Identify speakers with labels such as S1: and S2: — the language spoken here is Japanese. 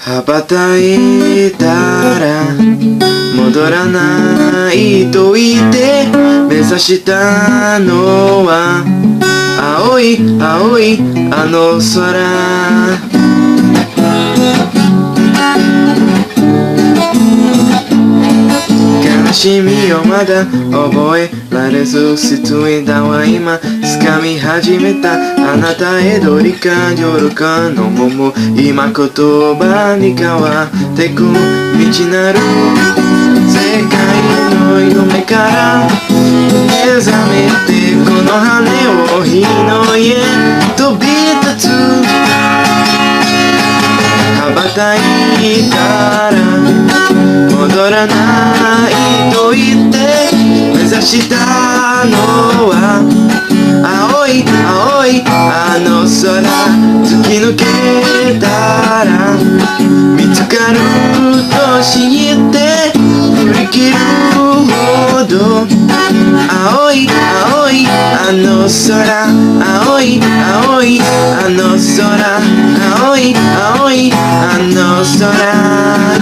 S1: 羽ばたいたら戻らないと言って目指したのは青い青いあの空。悲しみをまだ覚えられず失意だわ今掴み始めたあなたへどりか夜かの桃今言葉に変わってく道なる世界の夢から目覚めてこの羽を日の家飛び立つ羽ばたいたら戻らないと言って目指したのは青い青いあの空突き抜けたら見つかると知って振り切るほど青い青いあの空青い青いあの空青い青いあの空